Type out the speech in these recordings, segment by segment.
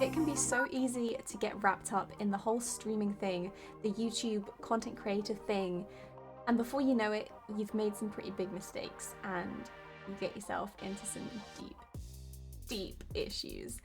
It can be so easy to get wrapped up in the whole streaming thing, the YouTube content creator thing, and before you know it, you've made some pretty big mistakes and you get yourself into some deep issues.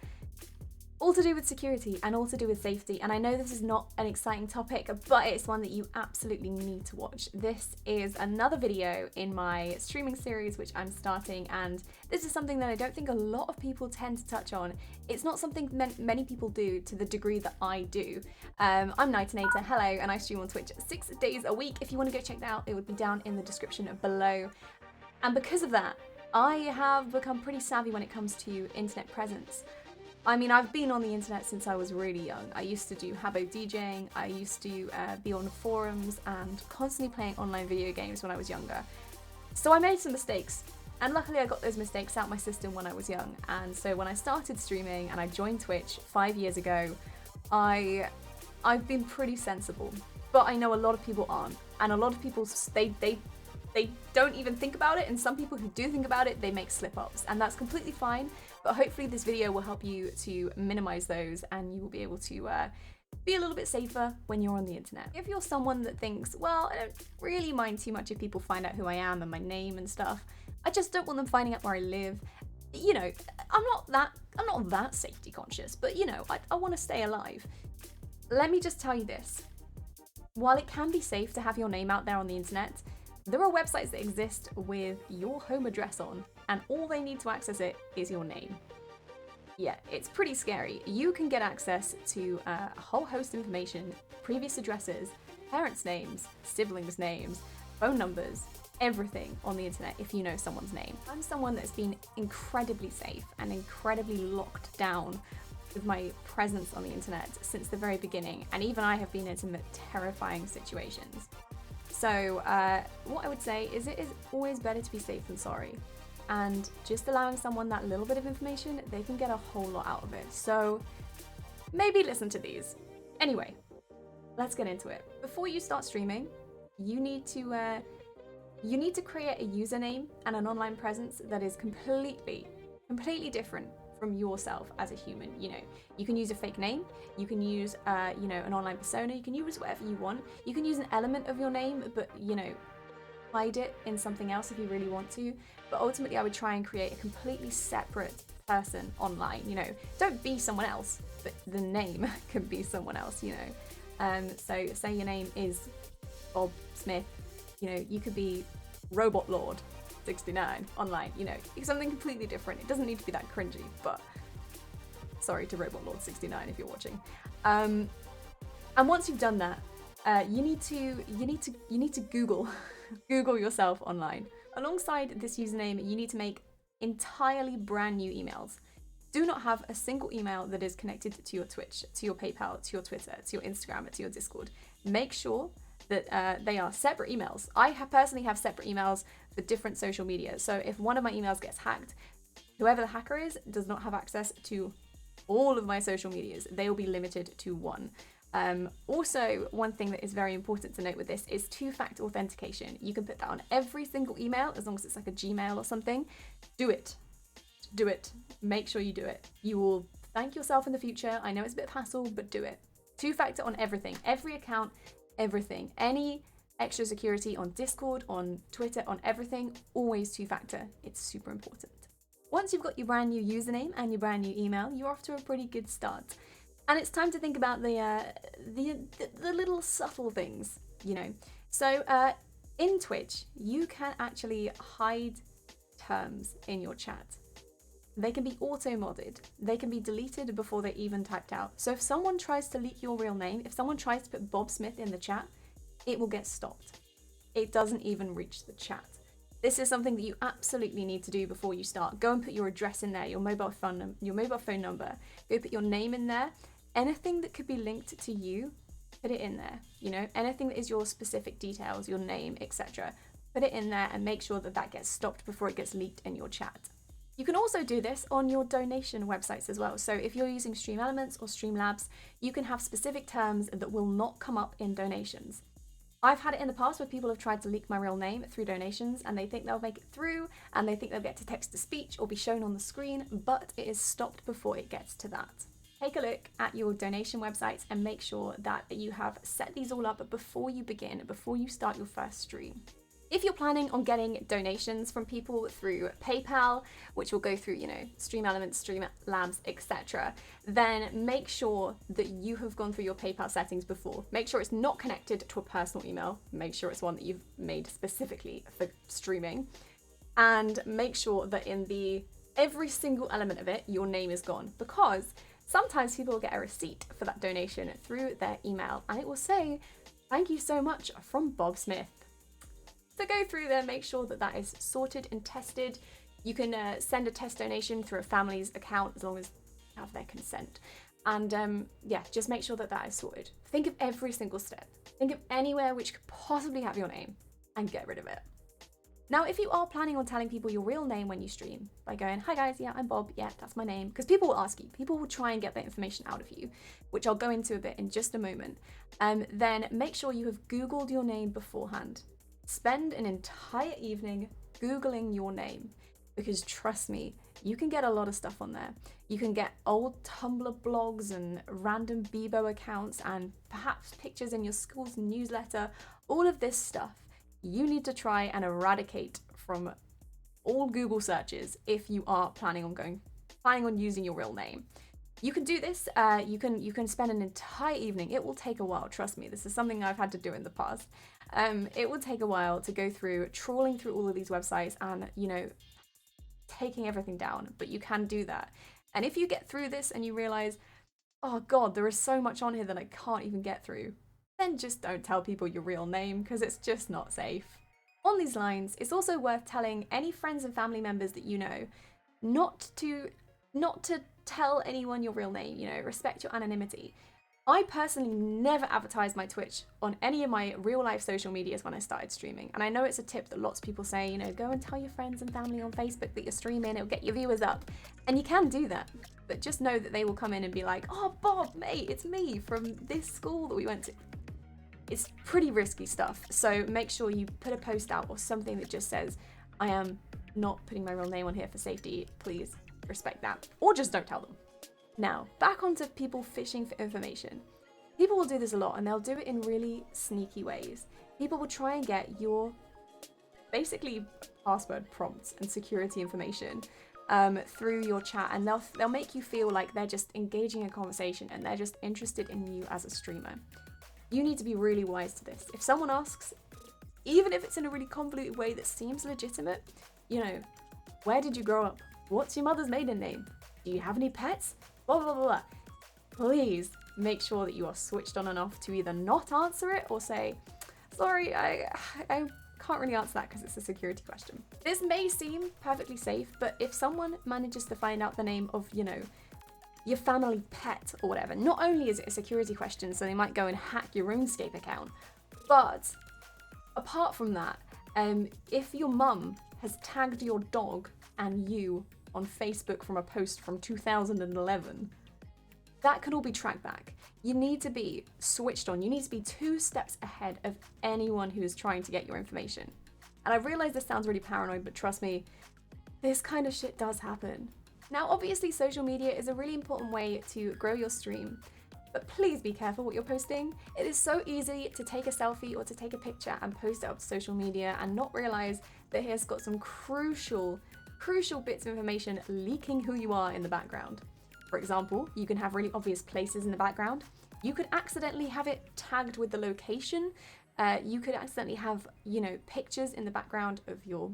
All to do with security and all to do with safety. And I know this is not an exciting topic, but it's one that you absolutely need to watch. This is another video in my streaming series, which I'm starting. And this is something that I don't think a lot of people tend to touch on. It's not something many people do to the degree that I do. I'm Knightenator, hello, and I stream on Twitch 6 days a week. If you want to go check that out, it would be down in the description below. And because of that, I have become pretty savvy when it comes to internet presence. I mean, I've been on the internet since I was really young. I used to do Habbo DJing, I used to be on forums and constantly playing online video games when I was younger. So I made some mistakes, and luckily I got those mistakes out my system when I was young. And so when I started streaming and I joined Twitch 5 years ago, I've been pretty sensible. But I know a lot of people aren't, and a lot of people, they don't even think about it, and some people who do think about it, they make slip-ups, and that's completely fine. But hopefully this video will help you to minimize those, and you will be able to be a little bit safer when you're on the internet. If you're someone that thinks, well, I don't really mind too much if people find out who I am and my name and stuff, I just don't want them finding out where I live. You know, I'm not that safety conscious, but you know, I want to stay alive. Let me just tell you this. While it can be safe to have your name out there on the internet, there are websites that exist with your home address on, and all they need to access it is your name. Yeah, it's pretty scary. You can get access to a whole host of information, previous addresses, parents' names, siblings' names, phone numbers, everything on the internet if you know someone's name. I'm someone that's been incredibly safe and incredibly locked down with my presence on the internet since the very beginning, and even I have been in some terrifying situations. So what I would say is it is always better to be safe than sorry. And just allowing someone that little bit of information, they can get a whole lot out of it. So maybe listen to these. Anyway, let's get into it. Before you start streaming, you need to create a username and an online presence that is completely different from yourself as a human. You know, you can use a fake name, you can use you know, an online persona, you can use whatever you want, you can use an element of your name, but you know, hide it in something else if you really want to. But ultimately I would try and create a completely separate person online. You know, don't be someone else, but the name can be someone else, you know. So say your name is Bob Smith, you know, you could be Robot Lord 69 online, you know, something completely different. It doesn't need to be that cringy, but sorry to Robot Lord 69 if you're watching. And once you've done that, you need to Google yourself online. Alongside this username, you need to make entirely brand new emails. Do not have a single email that is connected to your Twitch, to your PayPal, to your Twitter, to your Instagram, to your Discord. Make sure that they are separate emails. I personally have separate emails for different social media. So if one of my emails gets hacked, whoever the hacker is does not have access to all of my social medias. They will be limited to one. Also, one thing that is very important to note with this is two-factor authentication. You can put that on every single email as long as it's like a Gmail or something. Do it. Do it. Make sure you do it. You will thank yourself in the future. I know it's a bit of hassle, but do it. Two-factor on everything. Every account, everything. Any extra security on Discord, on Twitter, on everything, always two-factor. It's super important. Once you've got your brand new username and your brand new email, you're off to a pretty good start. And it's time to think about the little subtle things, you know. So in Twitch, you can actually hide terms in your chat. They can be auto-modded. They can be deleted before they're even typed out. So if someone tries to leak your real name, if someone tries to put Bob Smith in the chat, it will get stopped. It doesn't even reach the chat. This is something that you absolutely need to do before you start. Go and put your address in there, your mobile phone number. Go put your name in there. Anything that could be linked to you, put it in there. You know, anything that is your specific details, your name, etc. Put it in there and make sure that that gets stopped before it gets leaked in your chat. You can also do this on your donation websites as well. So if you're using Stream Elements or Streamlabs, you can have specific terms that will not come up in donations. I've had it in the past where people have tried to leak my real name through donations and they think they'll make it through and they think they'll get to text to speech or be shown on the screen, but it is stopped before it gets to that. take a look at your donation websites and make sure that you have set these all up before you begin, before you start your first stream. If you're planning on getting donations from people through PayPal, which will go through, Stream Elements, Streamlabs, etc., then make sure that you have gone through your PayPal settings before. Make sure it's not connected to a personal email. Make sure it's one that you've made specifically for streaming. And make sure that in every single element of it, your name is gone. Because sometimes people will get a receipt for that donation through their email, and it will say, "Thank you so much from Bob Smith." So go through there, make sure that that is sorted and tested. You can send a test donation through a family's account as long as you have their consent. And yeah, just make sure that that is sorted. Think of every single step. Think of anywhere which could possibly have your name and get rid of it. Now, if you are planning on telling people your real name when you stream, by going, "Hi guys, yeah, I'm Bob, yeah, that's my name," because people will ask you, people will try and get that information out of you, which I'll go into a bit in just a moment, then make sure you have Googled your name beforehand. Spend an entire evening Googling your name, because trust me, you can get a lot of stuff on there. You can get old Tumblr blogs and random Bebo accounts and perhaps pictures in your school's newsletter. All of this stuff you need to try and eradicate from all Google searches if you are planning on using your real name. You can do this, you can spend an entire evening. It will take a while, trust me. This is something I've had to do in the past. It will take a while to go through, trawling through all of these websites and, taking everything down, but you can do that. And if you get through this and you realize, oh God, there is so much on here that I can't even get through, then just don't tell people your real name, because it's just not safe. On these lines, it's also worth telling any friends and family members that you know not to tell anyone your real name, respect your anonymity. I personally never advertised my Twitch on any of my real life social medias when I started streaming. And I know it's a tip that lots of people say, go and tell your friends and family on Facebook that you're streaming, it'll get your viewers up. And you can do that, but just know that they will come in and be like, "Oh, Bob, mate, it's me from this school that we went to." It's pretty risky stuff. So make sure you put a post out or something that just says, "I am not putting my real name on here for safety, please respect that," or just don't tell them. Now, back onto people fishing for information. People will do this a lot, and they'll do it in really sneaky ways. People will try and get your basically password prompts and security information through your chat, and they'll make you feel like they're just engaging in conversation and they're just interested in you as a streamer. You need to be really wise to this. If someone asks, even if it's in a really convoluted way that seems legitimate, where did you grow up? What's your mother's maiden name? Do you have any pets? Blah, blah, blah, blah. Please make sure that you are switched on and off to either not answer it or say, "Sorry, I can't really answer that because it's a security question." This may seem perfectly safe, but if someone manages to find out the name of, your family pet or whatever, not only is it a security question, so they might go and hack your RuneScape account, but apart from that, if your mum has tagged your dog and you on Facebook from a post from 2011, that can all be tracked back. You need to be switched on. You need to be 2 steps ahead of anyone who is trying to get your information. And I realize this sounds really paranoid, but trust me, this kind of shit does happen. Now, obviously, social media is a really important way to grow your stream, but please be careful what you're posting. It is so easy to take a selfie or to take a picture and post it up to social media and not realize that it's got some crucial bits of information leaking who you are in the background. For example, you can have really obvious places in the background. You could accidentally have it tagged with the location. You could accidentally have, pictures in the background of your,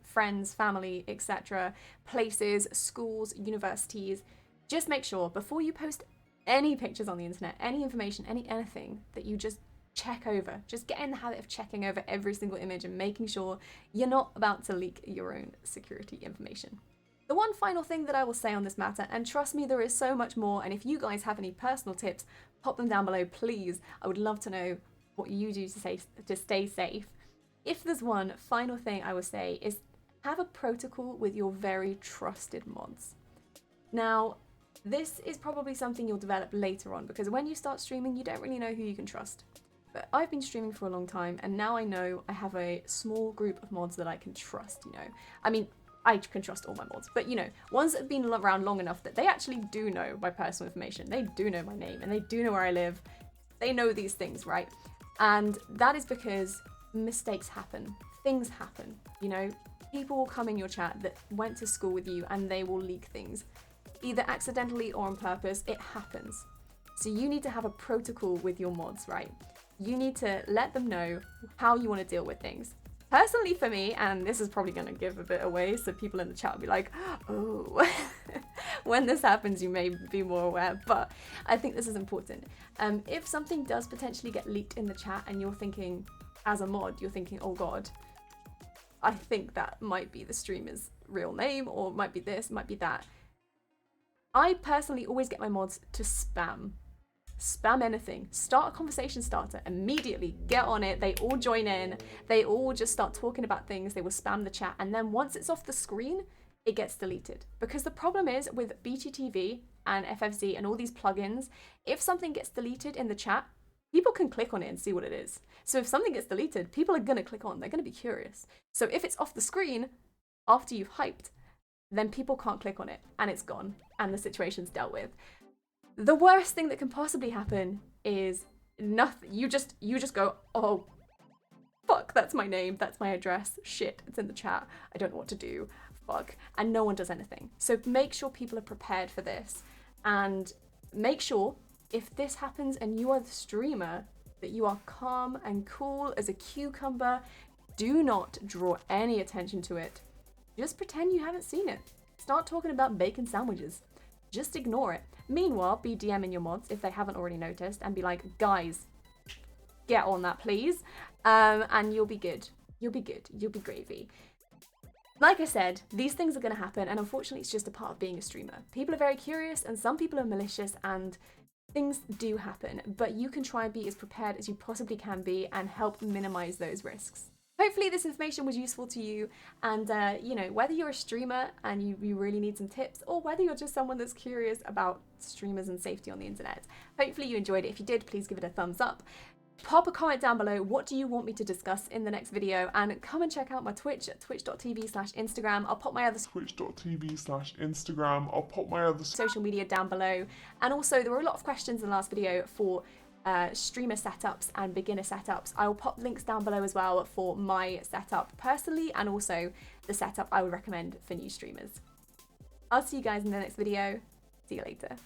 friends, family, etc., places, schools, universities. Just make sure before you post any pictures on the internet, any information, anything, that you just check over. Just get in the habit of checking over every single image and making sure you're not about to leak your own security information. The one final thing that I will say on this matter, and trust me, there is so much more, and if you guys have any personal tips, pop them down below, please. I would love to know what you do to stay safe. If there's one final thing I would say is have a protocol with your very trusted mods. Now, this is probably something you'll develop later on, because when you start streaming, you don't really know who you can trust. But I've been streaming for a long time, and now I know I have a small group of mods that I can trust, I mean, I can trust all my mods, but you know, ones that have been around long enough that they actually do know my personal information, they do know my name, and they do know where I live, they know these things, right? And that is because mistakes happen, things happen, you know? People will come in your chat that went to school with you and they will leak things, either accidentally or on purpose. It happens. So you need to have a protocol with your mods, right? You need to let them know how you want to deal with things. Personally for me, and this is probably going to give a bit away, so people in the chat will be like, oh, when this happens, you may be more aware, but I think this is important. If something does potentially get leaked in the chat and you're thinking, as a mod, you're thinking, oh God, I think that might be the streamer's real name, or it might be this, it might be that. I personally always get my mods to spam anything, start a conversation starter, immediately get on it, they all join in, they all just start talking about things, they will spam the chat, and then once it's off the screen, it gets deleted. Because the problem is with BTTV and FFZ and all these plugins, if something gets deleted in the chat, people can click on it and see what it is. So if something gets deleted, people are gonna click on, they're gonna be curious. So if it's off the screen, after you've hyped, then people can't click on it and it's gone and the situation's dealt with. The worst thing that can possibly happen is nothing. You just go, oh, fuck, that's my name, that's my address, shit, it's in the chat, I don't know what to do, fuck, and no one does anything. So make sure people are prepared for this, and make sure if this happens and you are the streamer, that you are calm and cool as a cucumber. Do not draw any attention to it. Just pretend you haven't seen it. Start talking about bacon sandwiches. Just ignore it. Meanwhile, be DMing your mods if they haven't already noticed and be like, guys, get on that please. And you'll be good. You'll be good. You'll be gravy. Like I said, these things are going to happen, and unfortunately it's just a part of being a streamer. People are very curious and some people are malicious, and things do happen, but you can try and be as prepared as you possibly can be and help minimize those risks. Hopefully this information was useful to you, and you know, whether you're a streamer and you really need some tips, or whether you're just someone that's curious about streamers and safety on the internet, hopefully you enjoyed it. If you did, please give it a thumbs up. Pop a comment down below, what do you want me to discuss in the next video, and come and check out my Twitch at twitch.tv/Instagram. I'll pop my other twitch.tv/Instagram. I'll pop my other social media down below. And also there were a lot of questions in the last video for streamer setups and beginner setups. I will pop links down below as well for my setup personally, and also the setup I would recommend for new streamers. I'll see you guys in the next video. See you later.